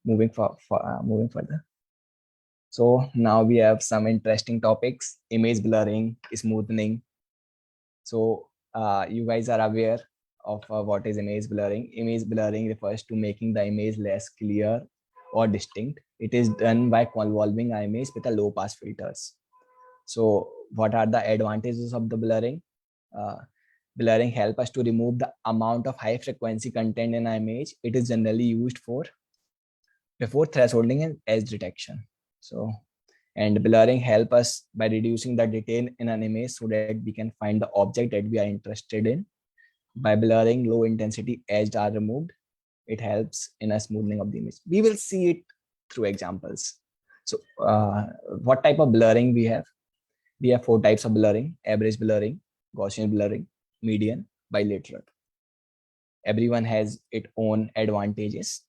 moving further. So now we have some interesting topics: image blurring, smoothing. So you guys are aware of what is image blurring. Image blurring refers to making the image less clear or distinct. It is done by convolving an image with a low pass filters. So what are the advantages of the blurring? Uh, Blurring help us to remove the amount of high frequency content in an image. It is generally used for before thresholding and edge detection. So, and blurring help us by reducing the detail in an image so that we can find the object that we are interested in. By blurring, low intensity edges are removed. It helps in a smoothing of the image. We will see it through examples. So what type of blurring we have? We have 4 types of blurring: average blurring, Gaussian blurring, median, bilateral. Everyone has its own advantages.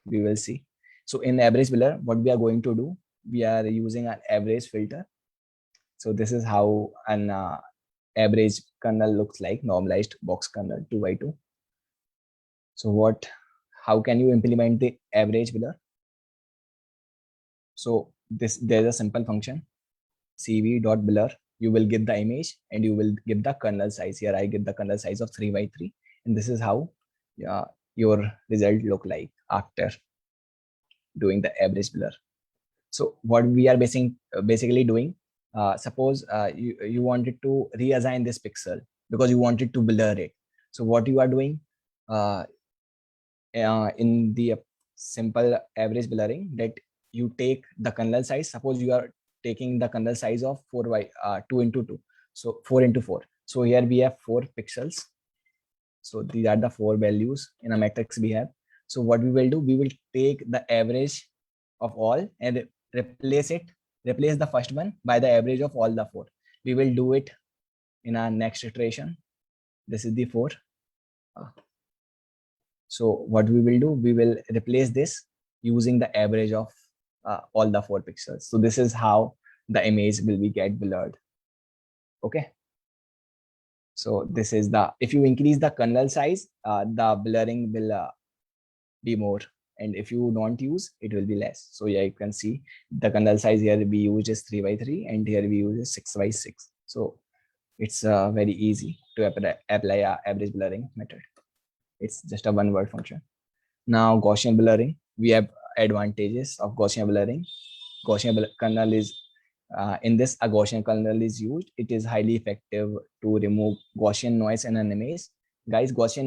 We will see. So in average blur, what we are going to do, we are using an average filter. So this is how an average kernel looks like, normalized box kernel 2x2. So how can you implement the average blur? So there's a simple function, cv.blur. You will get the image and you will give the kernel size. Here I get the kernel size of 3x3, and this is how your result look like after doing the average blur. So what we are basically doing, suppose you wanted to reassign this pixel because you wanted to blur it. So what you are doing in the simple average blurring, that you take the kernel size. Suppose you are taking the kernel size of 2 into 2, so 4 into 4. So here we have 4 pixels. So these are the 4 values in a matrix we have. So what we will do, we will take the average of all and replace the first one by the average of all the 4. We will do it in our next iteration. This is the 4. So what we will do, we will replace this using the average of all the 4 pixels. So this is how the image will be get blurred. Okay. So this is if you increase the kernel size, the blurring will be more, and if you don't use, it will be less. So yeah, you can see the kernel size here we use is 3x3, and here we use is 6x6. So it's very easy to apply a average blurring method. It's just a one word function. Now Gaussian blurring, we have advantages of Gaussian blurring. Gaussian kernel is in this, a Gaussian kernel is used. It is highly effective to remove Gaussian noise in an image. Guys, Gaussian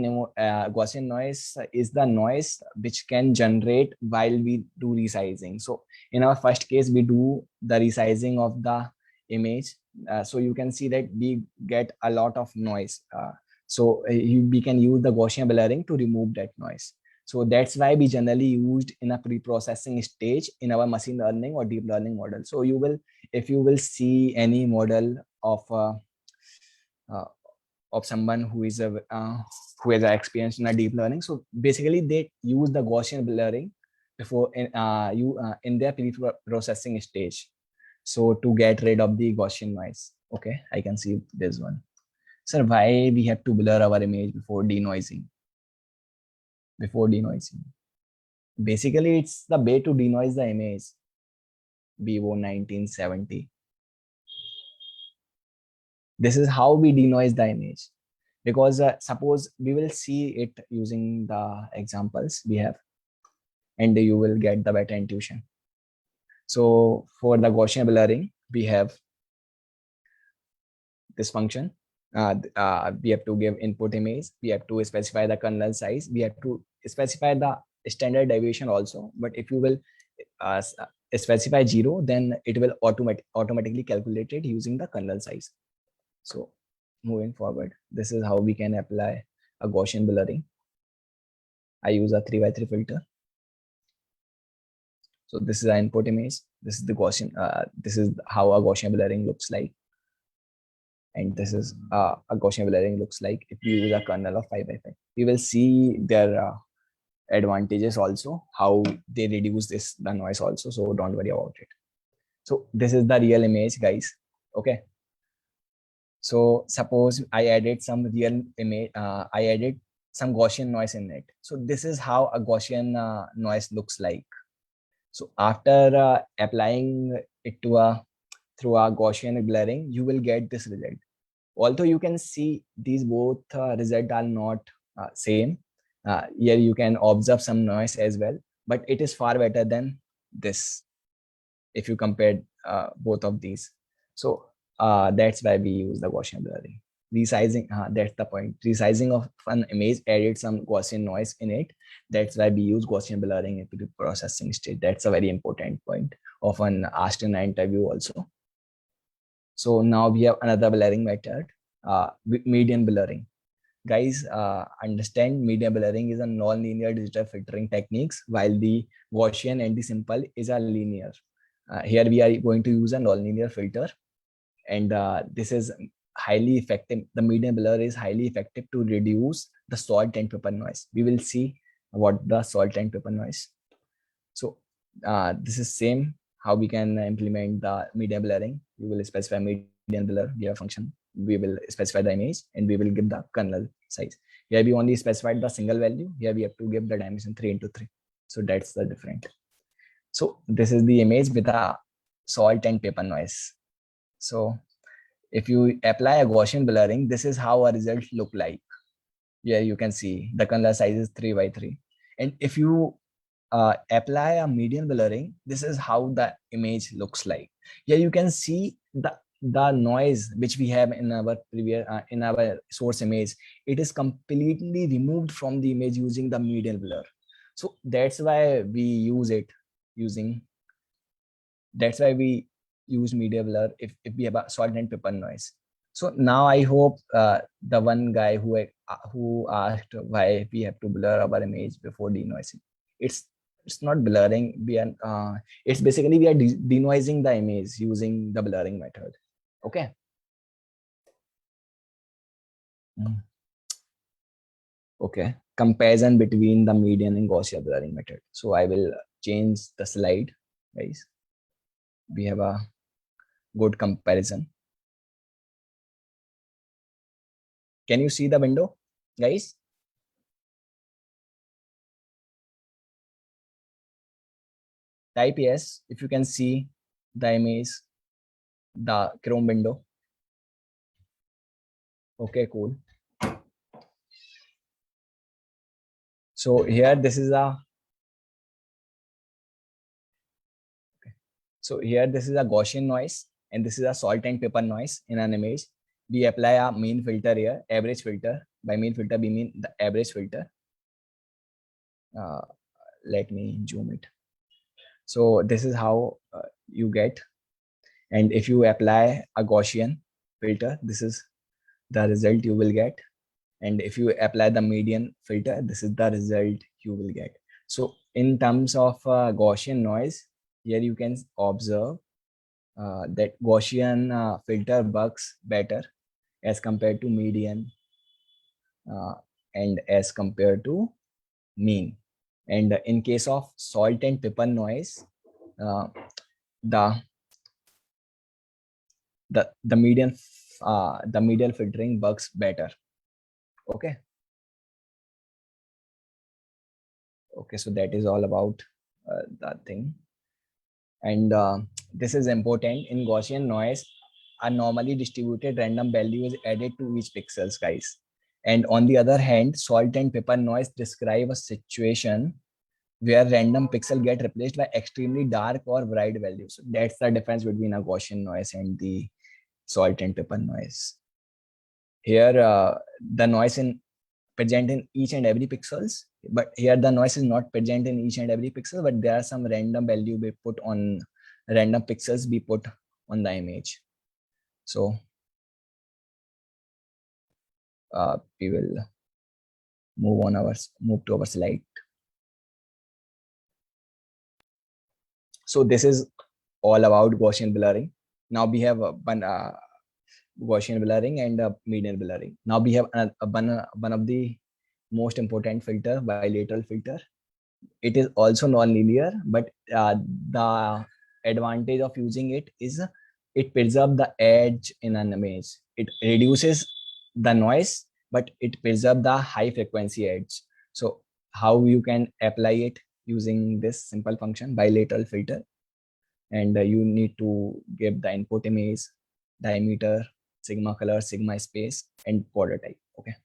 noise is the noise which can generate while we do resizing. So in our first case, we do the resizing of the image. So you can see that we get a lot of noise. So we can use the Gaussian blurring to remove that noise. So that's why we generally used in a pre-processing stage in our machine learning or deep learning model. So if you will see any model of someone who has experience in a deep learning, so basically they use the Gaussian blurring before in their pre-processing stage, so to get rid of the Gaussian noise. Okay, I can see this one. Sir, why we have to blur our image before denoising? Basically, it's the way to denoise the image. Vivo 1970. This is how we denoise the image, because suppose we will see it using the examples we have, and you will get the better intuition. So for the Gaussian blurring, we have this function. We have to give input image. We have to specify the kernel size. We have to specify the standard deviation also. But if you will specify 0, then it will automatically calculate it using the kernel size. So moving forward, this is how we can apply a Gaussian blurring. I use a 3x3 filter. So this is the input image. This is the Gaussian. This is how a Gaussian blurring looks like. And this is a Gaussian blurring looks like if you use a kernel of 5x5. We will see their advantages also, how they reduce the noise also. So don't worry about it. So this is the real image, guys. Okay. So suppose I added some real image. I added some Gaussian noise in it. So this is how a Gaussian noise looks like. So after applying it to a through a Gaussian blurring, you will get this result. Although you can see these both results are not same. Here you can observe some noise as well, but it is far better than this if you compare both of these. So that's why we use the Gaussian blurring. Resizing, that's the point. Resizing of an image added some Gaussian noise in it. That's why we use Gaussian blurring into the processing stage. That's a very important point of an asked in an interview also. So now we have another blurring method, median blurring. Guys, understand median blurring is a non-linear digital filtering techniques, while the Gaussian and the simple is a linear. Here we are going to use a non-linear filter, and this is highly effective. The median blur is highly effective to reduce the salt and pepper noise. We will see what the salt and pepper noise. So this is same how we can implement the median blurring. We will specify median blur, give a function. We will specify the image and we will give the kernel size. Here we only specified the single value. Here we have to give the dimension 3x3. So that's the difference. So this is the image with a salt and pepper noise. So if you apply a Gaussian blurring, this is how a result look like. Here you can see the kernel size is 3x3. And if you apply a median blurring, this is how the image looks like. Here you can see the noise which we have in our previous in our source image. It is completely removed from the image using the median blur. So that's why we use it using. That's why we use median blur if we have a salt and pepper noise. So now I hope the one guy who asked why we have to blur our image before denoising. It's not blurring. It's basically we are denoising the image using the blurring method. Okay. Okay. Comparison between the median and Gaussian blurring method. So I will change the slide, guys. We have a good comparison. Can you see the window, guys? Type yes if you can see the image, the Chrome window. Okay, cool. So here this is a Gaussian noise, and this is a salt and pepper noise in an image. We apply a mean filter here, average filter. By mean filter, we mean the average filter. Let me zoom it. So this is how you get. And if you apply a Gaussian filter, this is the result you will get. And if you apply the median filter, this is the result you will get. So in terms of Gaussian noise, here you can observe that Gaussian filter works better as compared to median and as compared to mean. And in case of salt and pepper noise, the median filtering works better. Okay. Okay, so that is all about that thing. And this is important. In Gaussian noise, a normally distributed random value is added to each pixels, guys. And on the other hand, salt and pepper noise describe a situation where random pixel get replaced by extremely dark or bright values. So that's the difference between a Gaussian noise and the salt and pepper noise. Here, the noise in present in each and every pixels, but here the noise is not present in each and every pixel, but there are some random value we put on random pixels we put on the image. So we will move to our slide. So this is all about Gaussian blurring. Now we have one Gaussian blurring and median blurring. Now we have one of the most important filter, bilateral filter. It is also non-linear, but the advantage of using it is it preserves the edge in an image. It reduces the noise, but it preserves the high frequency edge. So how you can apply it? using this simple function bilateral filter, and you need to give the input image, diameter, sigma color, sigma space, and border type. Okay,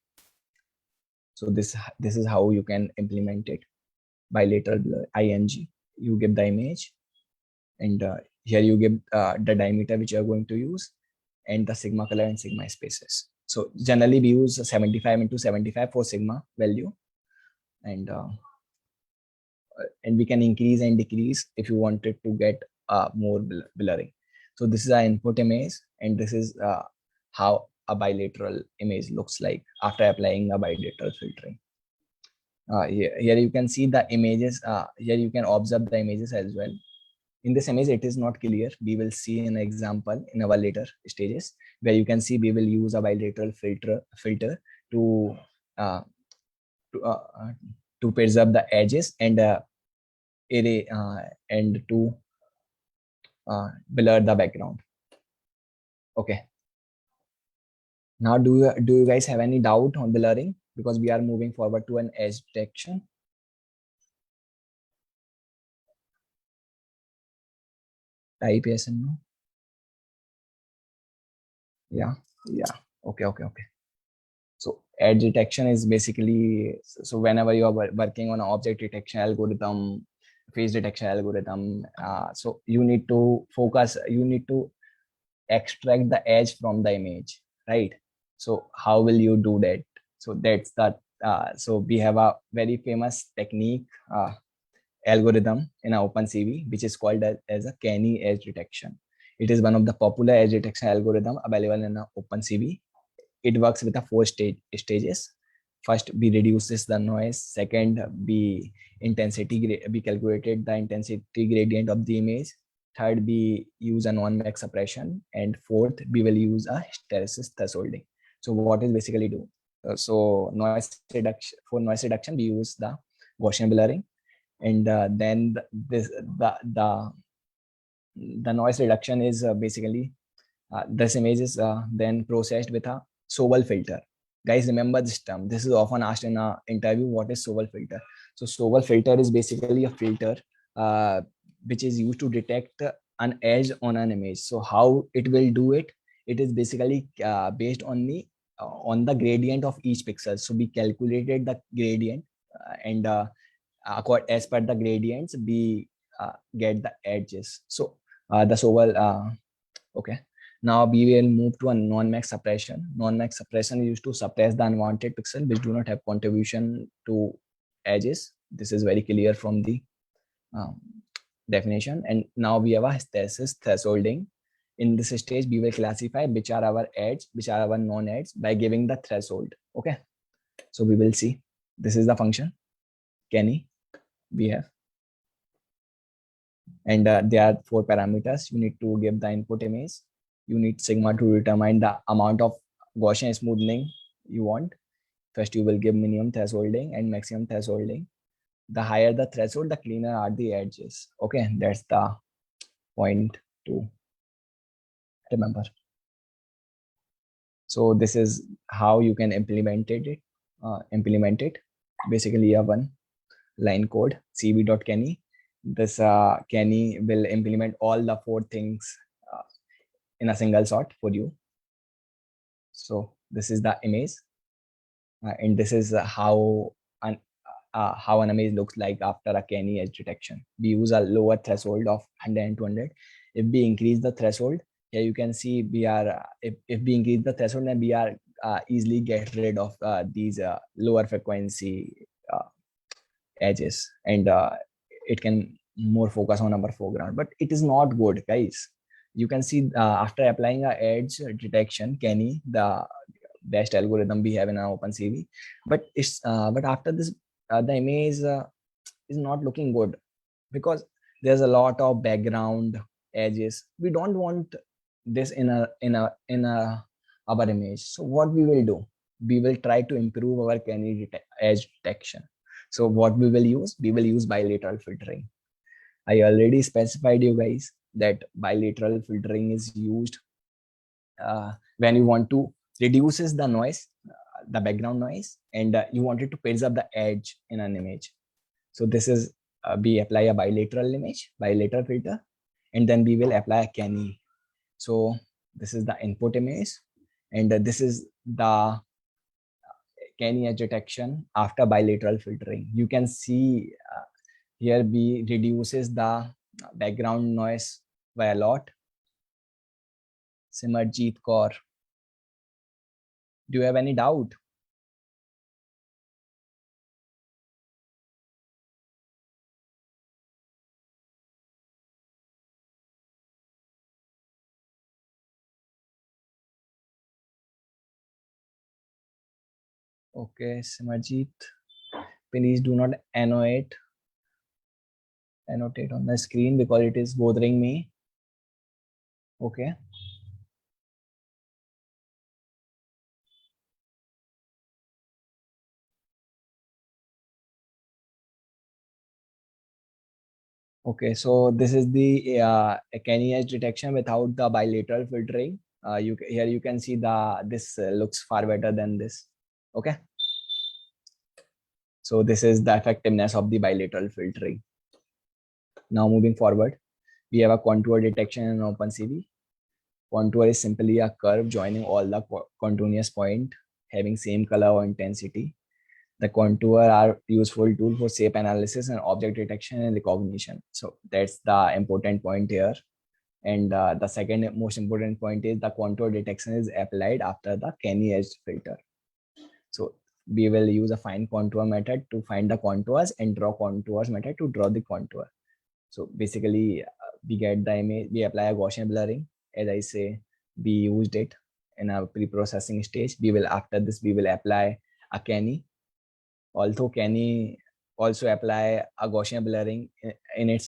so this is how you can implement it. Bilateral blur, ing, you give the image, and here you give the diameter which you are going to use, and the sigma color and sigma spaces. So generally we use 75 into 75 for sigma value, and we can increase and decrease if you wanted to get more blurring. So this is our input image, and this is how a bilateral image looks like after applying a bilateral filtering. Here you can see the images. Here you can observe the images as well. In this image, it is not clear. We will see an example in our later stages where you can see we will use a bilateral filter to uh, to, uh, uh, to preserve the edges and array and to blur the background. Okay. Now, do you guys have any doubt on blurring? Because we are moving forward to an edge detection. Type yes and no. Yeah. Okay. So edge detection is basically, so whenever you are working on an object detection algorithm, face detection algorithm, so you need to focus, you need to extract the edge from the image, right? So how will you do that? So that's that. So we have a very famous technique, algorithm in OpenCV, which is called as a Canny edge detection. It is one of the popular edge detection algorithm available in OpenCV. It works with the stages. First, we reduces the noise. Second, we calculated the intensity gradient of the image. Third, we use a non-max suppression, and fourth, we will use a hysteresis thresholding. So what is basically do? So noise reduction, we use the Gaussian blurring, and then the noise reduction is basically this image is then processed with a Sobel filter. Guys, remember this term. This is often asked in an interview. What is Sobel filter? So Sobel filter is basically a filter uh, which is used to detect an edge on an image. So how it will do it? It is basically based on the gradient of each pixel. So we calculated the gradient, and as per the gradients, we get the edges. So the Sobel, okay. Now we will move to a non-max suppression. Non-max suppression is used to suppress the unwanted pixel which do not have contribution to edges. This is very clear from the um, definition. And now we have a hysteresis thresholding. In this stage, we will classify which are our edge, which are our non-edge by giving the threshold. Okay. So we will see. This is the function. Canny we have. And there are 4 parameters. You need to give the input image. You need sigma to determine the amount of Gaussian smoothing you want. First, you will give minimum thresholding and maximum thresholding. The higher the threshold, the cleaner are the edges. Okay, that's the point to remember. So this is how you can implement it. Basically, a one line code cv.canny. This Canny will implement all the 4 things in a single shot for you. So this is the image, and this is how an image looks like after a Canny edge detection. We use a lower threshold of 100 and 200. If we increase the threshold, here you can see we are if we increase the threshold, then we are easily get rid of these lower frequency edges, and it can more focus on our foreground. But it is not good, guys. You can see after applying a edge detection, Canny, the best algorithm we have in our OpenCV, but after this, the image is not looking good because there's a lot of background edges. We don't want this in our image. So what we will do? We will try to improve our Canny edge detection. So what we will use? We will use bilateral filtering. I already specified you guys that bilateral filtering is used when you want to reduces the noise, the background noise, and you wanted to preserve the edge in an image. So this is we apply a bilateral image, bilateral filter, and then we will apply a Kenny. So this is the input image, and this is the Kenny edge detection after bilateral filtering. You can see here we reduces the background noise by a lot. Simarjeet Kaur, do you have any doubt? Okay, Simarjeet, please do not annotate on the screen because it is bothering me. Okay. Okay, so this is the Kenny edge detection without the bilateral filtering. Here you can see this looks far better than this. Okay, so this is the effectiveness of the bilateral filtering. Now moving forward, we have a contour detection in OpenCV. Contour is simply a curve joining all the continuous point having same color or intensity. The contour are useful tool for shape analysis and object detection and recognition. So that's the important point here. And the second most important point is the contour detection is applied after the Kenny edge filter. So we will use a fine contour method to find the contours and draw contours method to draw the contour. So basically we get the image, we apply a Gaussian blurring. As I say, we used it in our pre-processing stage. After this, we will apply a Kenny. Although Kenny also apply a Gaussian blurring in its